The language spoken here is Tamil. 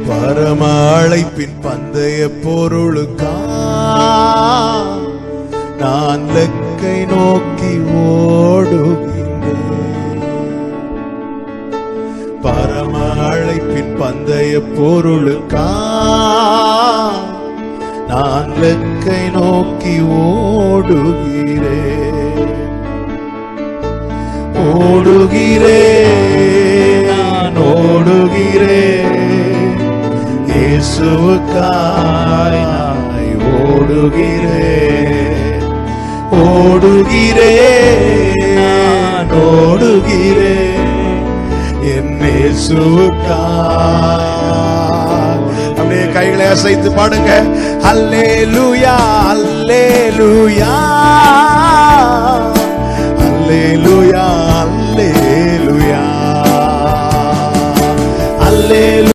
பரம அழைப்பின் பந்தய பொருளுக்கா நான் லக்கை நோக்கி ஓடுகின்றேன். பரம அழைப்பின் பந்தய பொருளுக்கா நான் லக்கை நோக்கி ஓடுகிறேன். ஓடுகிறேன், நான் ஓடுகிறேன், இயேசுவுக்காய் ஓடுகிறேன். ஓடுகிறேன், நான் ஓடுகிறேன், என் இயேசுவுக்காய். அப்படியே கைகளை அசைத்து பாடுங்க. அல்லேலூயா, அல்லேலூயா, அல்லேலூயா, அல்லேலூயா, அல்லேலூயா.